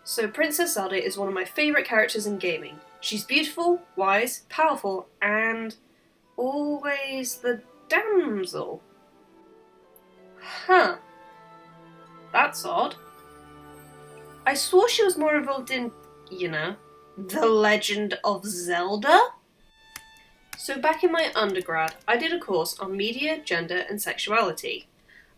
So Princess Zelda is one of my favourite characters in gaming. She's beautiful, wise, powerful, and always the damsel. Huh. That's odd. I swore she was more involved in, the Legend of Zelda? So back in my undergrad, I did a course on media, gender, and sexuality.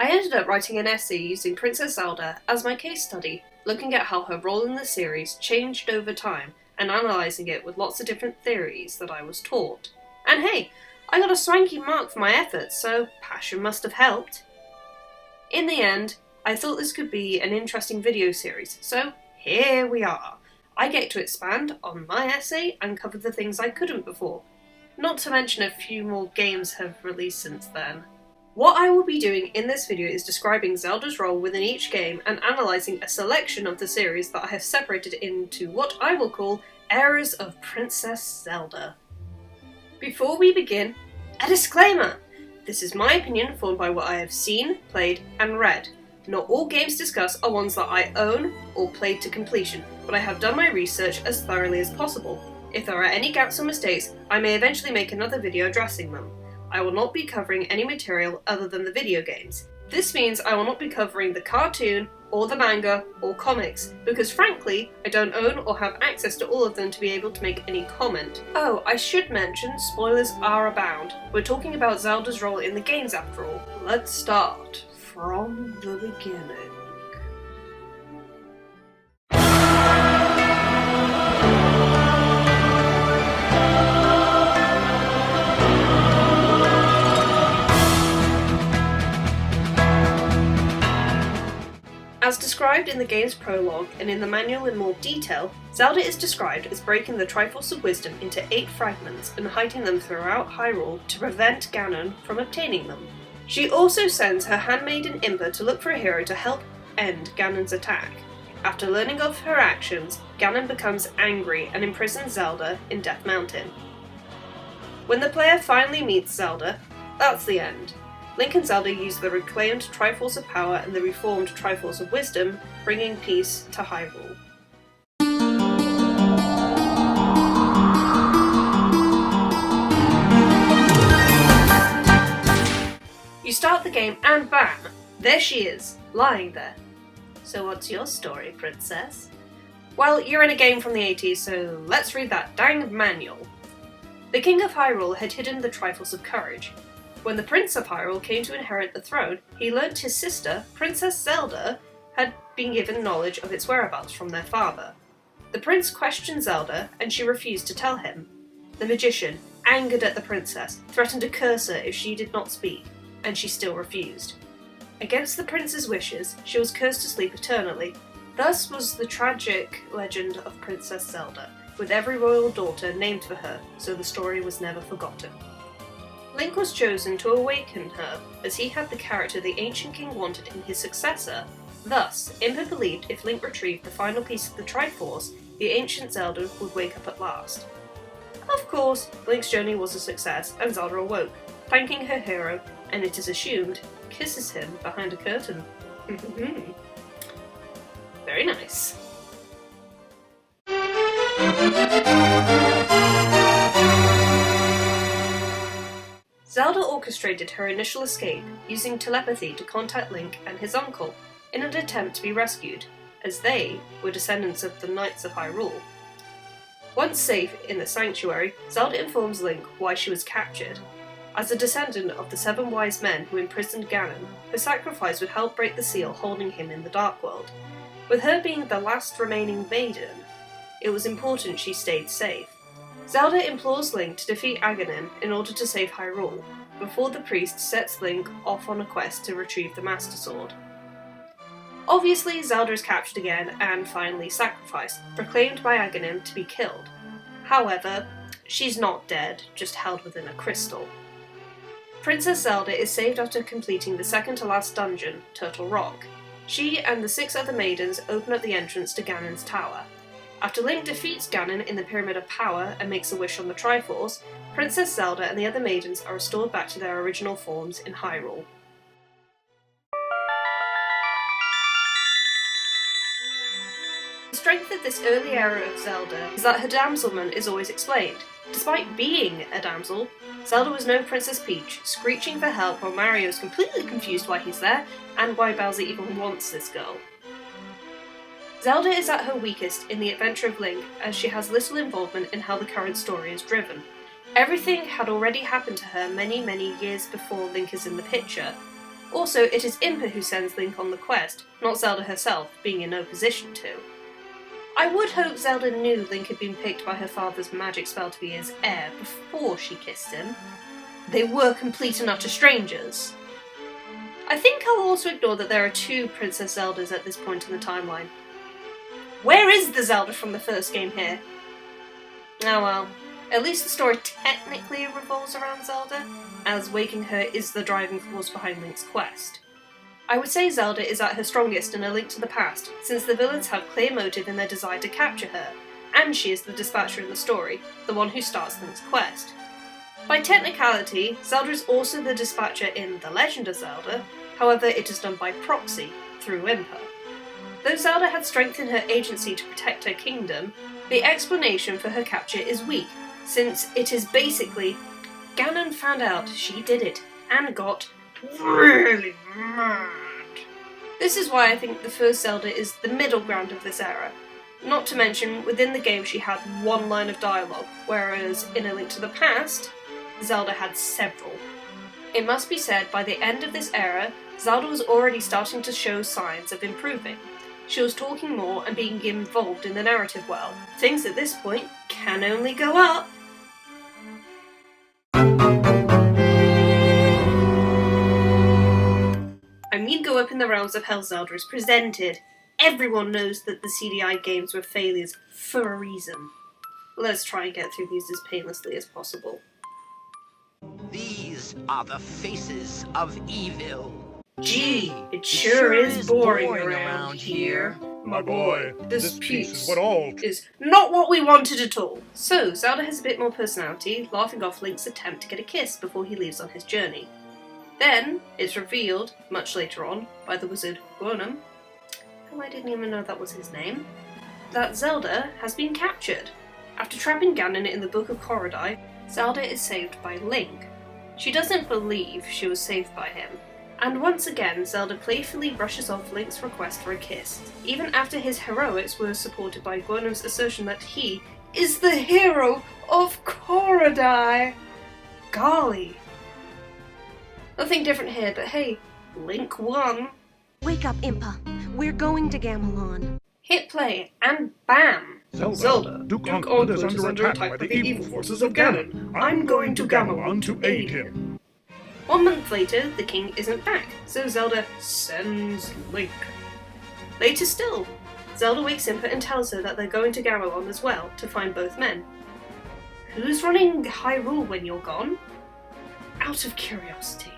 I ended up writing an essay using Princess Zelda as my case study, looking at how her role in the series changed over time and analysing it with lots of different theories that I was taught. And hey, I got a swanky mark for my efforts, so passion must have helped. In the end, I thought this could be an interesting video series, so here we are. I get to expand on my essay and cover the things I couldn't before. Not to mention a few more games have released since then. What I will be doing in this video is describing Zelda's role within each game and analysing a selection of the series that I have separated into what I will call eras of Princess Zelda. Before we begin, a disclaimer! This is my opinion formed by what I have seen, played, and read. Not all games discussed are ones that I own or played to completion, but I have done my research as thoroughly as possible. If there are any gaps or mistakes, I may eventually make another video addressing them. I will not be covering any material other than the video games. This means I will not be covering the cartoon, or the manga, or comics, because frankly, I don't own or have access to all of them to be able to make any comment. Oh, I should mention, spoilers are abound. We're talking about Zelda's role in the games after all. Let's start from the beginning. As described in the game's prologue and in the manual in more detail, Zelda is described as breaking the Triforce of Wisdom into 8 fragments and hiding them throughout Hyrule to prevent Ganon from obtaining them. She also sends her handmaiden Impa to look for a hero to help end Ganon's attack. After learning of her actions, Ganon becomes angry and imprisons Zelda in Death Mountain. When the player finally meets Zelda, that's the end. Link and Zelda use the reclaimed Triforce of Power and the reformed Triforce of Wisdom, bringing peace to Hyrule. You start the game and bam! There she is, lying there. So what's your story, princess? Well, you're in a game from the 80s, so let's read that dang manual. The King of Hyrule had hidden the Triforce of Courage. When the Prince of Hyrule came to inherit the throne, he learnt his sister, Princess Zelda, had been given knowledge of its whereabouts from their father. The prince questioned Zelda, and she refused to tell him. The magician, angered at the princess, threatened to curse her if she did not speak, and she still refused. Against the prince's wishes, she was cursed to sleep eternally. Thus was the tragic legend of Princess Zelda, with every royal daughter named for her, so the story was never forgotten. Link was chosen to awaken her, as he had the character the ancient king wanted in his successor. Thus, Impa believed if Link retrieved the final piece of the Triforce, the ancient Zelda would wake up at last. Of course, Link's journey was a success, and Zelda awoke, thanking her hero, and it is assumed, kisses him behind a curtain. Very nice. Zelda orchestrated her initial escape using telepathy to contact Link and his uncle in an attempt to be rescued, as they were descendants of the Knights of Hyrule. Once safe in the sanctuary, Zelda informs Link why she was captured. As a descendant of the 7 wise men who imprisoned Ganon, her sacrifice would help break the seal holding him in the Dark World. With her being the last remaining maiden, it was important she stayed safe. Zelda implores Link to defeat Ganon in order to save Hyrule, before the priest sets Link off on a quest to retrieve the Master Sword. Obviously, Zelda is captured again and finally sacrificed, proclaimed by Ganon to be killed. However, she's not dead, just held within a crystal. Princess Zelda is saved after completing the second to last dungeon, Turtle Rock. She and the 6 other maidens open up the entrance to Ganon's tower. After Link defeats Ganon in the Pyramid of Power and makes a wish on the Triforce, Princess Zelda and the other maidens are restored back to their original forms in Hyrule. strength of this early era of Zelda is that her damselment is always explained. Despite being a damsel, Zelda was no Princess Peach, screeching for help while Mario is completely confused why he's there and why Bowser even wants this girl. Zelda is at her weakest in The Adventure of Link, as she has little involvement in how the current story is driven. Everything had already happened to her many years before Link is in the picture. Also, it is Impa who sends Link on the quest, not Zelda herself, being in no position to. I would hope Zelda knew Link had been picked by her father's magic spell to be his heir before she kissed him. They were complete and utter strangers. I think I'll also ignore that there are two Princess Zeldas at this point in the timeline. Where is the Zelda from the first game here? Oh well, at least the story technically revolves around Zelda, as waking her is the driving force behind Link's quest. I would say Zelda is at her strongest in A Link to the Past, since the villains have clear motive in their desire to capture her, and she is the dispatcher in the story, the one who starts Link's quest. By technicality, Zelda is also the dispatcher in The Legend of Zelda, however it is done by proxy, through Impa. Though Zelda had strength in her agency to protect her kingdom, the explanation for her capture is weak, since it is basically Ganon found out she did it, and got really mad. This is why I think the first Zelda is the middle ground of this era. Not to mention, within the game she had one line of dialogue, whereas in A Link to the Past, Zelda had several. It must be said, by the end of this era, Zelda was already starting to show signs of improving. She was talking more and being involved in the narrative world. Things at this point can only go up. I mean go up in the realms of how Zelda is presented. Everyone knows that the CDI games were failures for a reason. Let's try and get through these as painlessly as possible. These are the faces of evil. Gee, it sure is boring around here. My boy, This piece is not what we wanted at all. So, Zelda has a bit more personality, laughing off Link's attempt to get a kiss before he leaves on his journey. Then, it's revealed, much later on, by the wizard Gwonum, and I didn't even know that was his name, that Zelda has been captured. After trapping Ganon in the Book of Korodai, Zelda is saved by Link. She doesn't believe she was saved by him. And once again, Zelda playfully brushes off Link's request for a kiss, even after his heroics were supported by Gwonum's assertion that he is the hero of Korodai. Golly. Nothing different here, but hey, Link won. Wake up, Impa. We're going to Gamelon. Hit play, and bam! Zelda, Duke Onkled is under attack by the evil forces of Ganon. I'm going to Gamelon to aid him. 1 month later, the king isn't back, so Zelda sends Link. Later still, Zelda wakes Impa and tells her that they're going to Gamelon as well, to find both men. Who's running Hyrule when you're gone? Out of curiosity.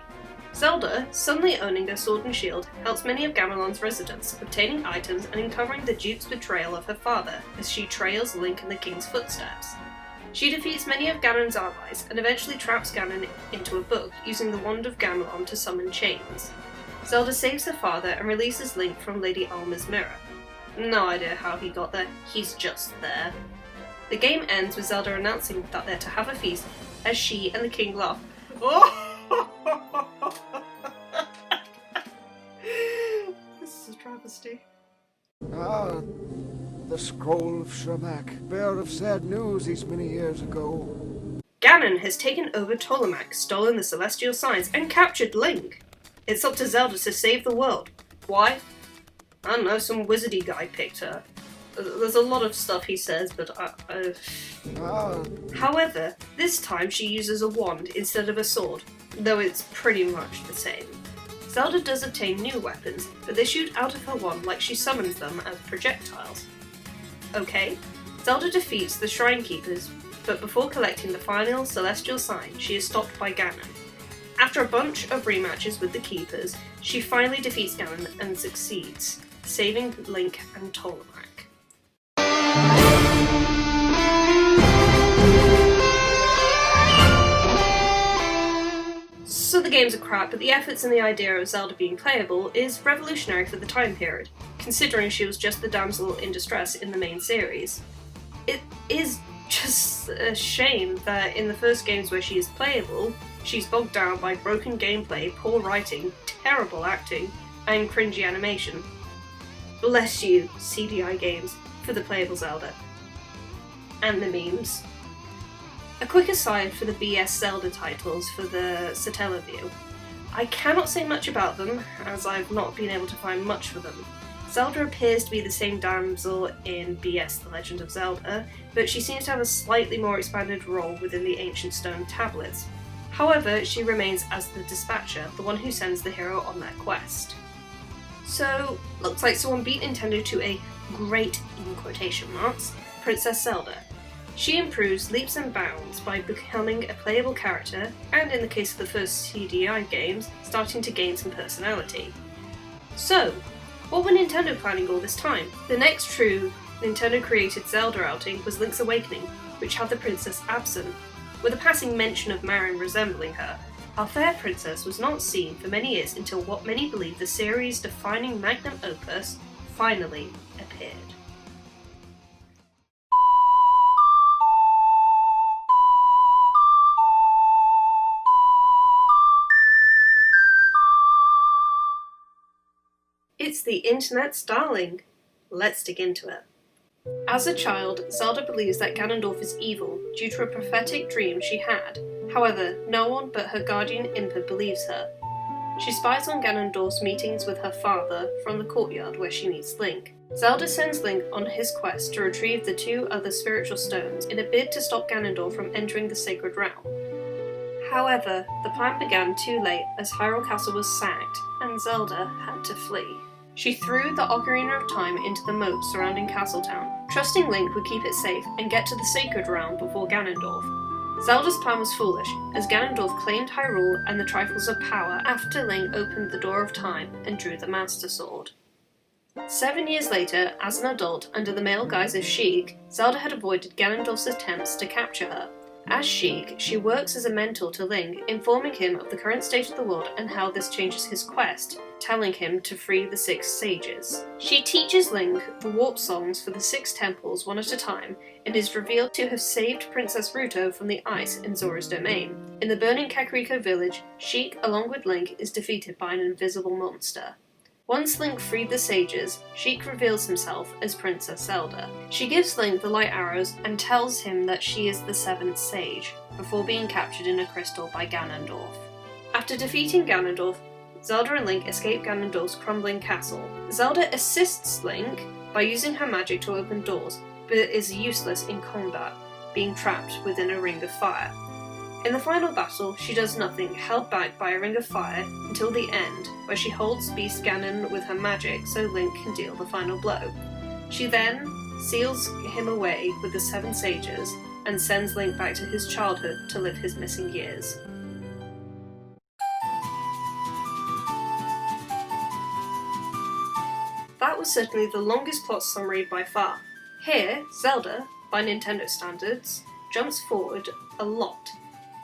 Zelda, suddenly owning a sword and shield, helps many of Gamelon's residents, obtaining items and uncovering the Duke's betrayal of her father, as she trails Link in the king's footsteps. She defeats many of Ganon's allies, and eventually traps Ganon into a book, using the Wand of Gamelon to summon chains. Zelda saves her father and releases Link from Lady Alma's mirror. No idea how he got there, he's just there. The game ends with Zelda announcing that they're to have a feast, as she and the king laugh. This is a travesty. Ah, the scroll of Shermak, bearer of sad news these many years ago. Ganon has taken over Ptolemaic, stolen the celestial signs, and captured Link. It's up to Zelda to save the world. Why? I don't know, some wizardy guy picked her. There's a lot of stuff he says, but However, this time she uses a wand instead of a sword, though it's pretty much the same. Zelda does obtain new weapons, but they shoot out of her wand like she summons them as projectiles. Okay, Zelda defeats the Shrine Keepers, but before collecting the final Celestial Sign, she is stopped by Ganon. After a bunch of rematches with the Keepers, she finally defeats Ganon and succeeds, saving Link and Ptolemaic. So the games are crap, but the efforts and the idea of Zelda being playable is revolutionary for the time period. considering she was just the damsel in distress in the main series. It is just a shame that in the first games where she is playable, she's bogged down by broken gameplay, poor writing, terrible acting, and cringy animation. Bless you, CDI games, for the playable Zelda. And the memes. A quick aside for the BS Zelda titles for the Satellaview. I cannot say much about them, as I've not been able to find much for them. Zelda appears to be the same damsel in BS The Legend of Zelda, but she seems to have a slightly more expanded role within the ancient stone tablets. However, she remains as the dispatcher, the one who sends the hero on their quest. So, looks like someone beat Nintendo to a great, in quotation marks, Princess Zelda. She improves leaps and bounds by becoming a playable character, and in the case of the first CDI games, starting to gain some personality. So, what were Nintendo planning all this time? The next true Nintendo-created Zelda outing was Link's Awakening, which had the princess absent. With a passing mention of Marin resembling her, our fair princess was not seen for many years until what many believe the series' defining magnum opus finally appeared. It's the internet's darling. Let's dig into it. As a child, Zelda believes that Ganondorf is evil due to a prophetic dream she had. However, no one but her guardian Impa believes her. She spies on Ganondorf's meetings with her father from the courtyard where she meets Link. Zelda sends Link on his quest to retrieve the two other spiritual stones in a bid to stop Ganondorf from entering the sacred realm. However, the plan began too late as Hyrule Castle was sacked and Zelda had to flee. She threw the Ocarina of Time into the moat surrounding Castletown, trusting Link would keep it safe and get to the Sacred Realm before Ganondorf. Zelda's plan was foolish, as Ganondorf claimed Hyrule and the Trifles of Power after Link opened the Door of Time and drew the Master Sword. 7 years later, as an adult, under the male guise of Sheik, Zelda had avoided Ganondorf's attempts to capture her. As Sheik, she works as a mentor to Link, informing him of the current state of the world and how this changes his quest, telling him to free the 6 sages. She teaches Link the warp songs for the 6 temples one at a time, and is revealed to have saved Princess Ruto from the ice in Zora's domain. In the burning Kakariko village, Sheik, along with Link, is defeated by an invisible monster. Once Link freed the sages, Sheik reveals himself as Princess Zelda. She gives Link the light arrows and tells him that she is the 7th sage, before being captured in a crystal by Ganondorf. After defeating Ganondorf, Zelda and Link escape Ganondorf's crumbling castle. Zelda assists Link by using her magic to open doors, but is useless in combat, being trapped within a ring of fire. In the final battle, she does nothing, held back by a ring of fire, until the end, where she holds Beast Ganon with her magic so Link can deal the final blow. She then seals him away with the 7 sages, and sends Link back to his childhood to live his missing years. That was certainly the longest plot summary by far. Here, Zelda, by Nintendo standards, jumps forward a lot.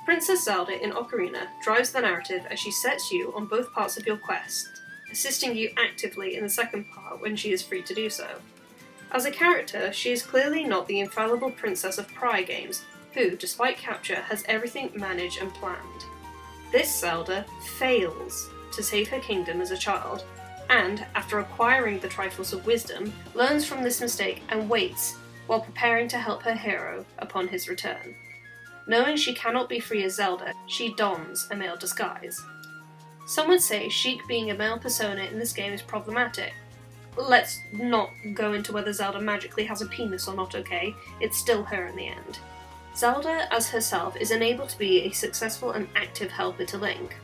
Princess Zelda in Ocarina drives the narrative as she sets you on both parts of your quest, assisting you actively in the second part when she is free to do so. As a character, she is clearly not the infallible princess of prior games, who, despite capture, has everything managed and planned. This Zelda fails to save her kingdom as a child, and, after acquiring the Trifles of Wisdom, learns from this mistake and waits while preparing to help her hero upon his return. Knowing she cannot be free as Zelda, she dons a male disguise. Some would say Sheik being a male persona in this game is problematic. Let's not go into whether Zelda magically has a penis or not, okay? It's still her in the end. Zelda, as herself, is unable to be a successful and active helper to Link.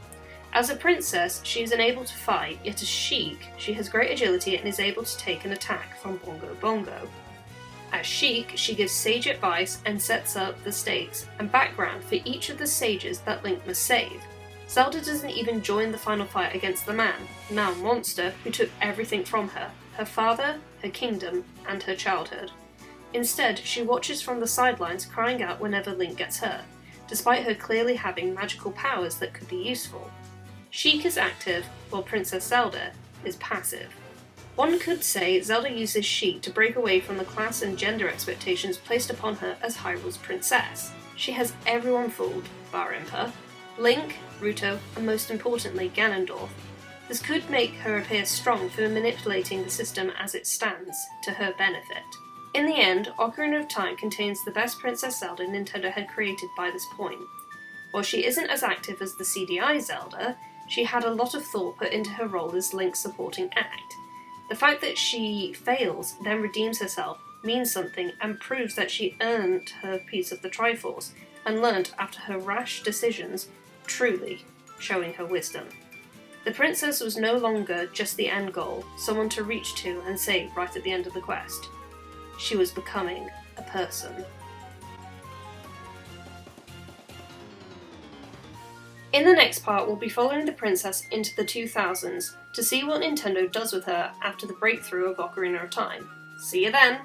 As a princess, she is unable to fight, yet as Sheik, she has great agility and is able to take an attack from Bongo Bongo. As Sheik, she gives sage advice and sets up the stakes and background for each of the sages that Link must save. Zelda doesn't even join the final fight against the man, now monster, who took everything from her, her father, her kingdom, and her childhood. Instead, she watches from the sidelines crying out whenever Link gets hurt, despite her clearly having magical powers that could be useful. Sheik is active, while Princess Zelda is passive. One could say Zelda uses Sheik to break away from the class and gender expectations placed upon her as Hyrule's princess. She has everyone fooled, bar Impa. Link, Ruto, and most importantly Ganondorf. This could make her appear strong for manipulating the system as it stands, to her benefit. In the end, Ocarina of Time contains the best Princess Zelda Nintendo had created by this point. While she isn't as active as the CDI Zelda, she had a lot of thought put into her role as Link's supporting act. The fact that she fails, then redeems herself, means something and proves that she earned her piece of the Triforce, and learnt after her rash decisions, truly showing her wisdom. The princess was no longer just the end goal, someone to reach to and save right at the end of the quest. She was becoming a person. In the next part, we'll be following the princess into the 2000s to see what Nintendo does with her after the breakthrough of Ocarina of Time. See you then!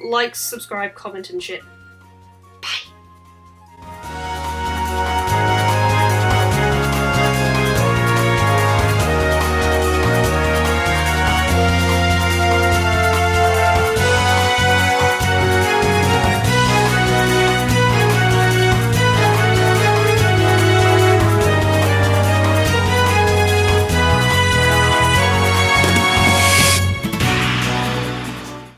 Like, subscribe, comment and shit.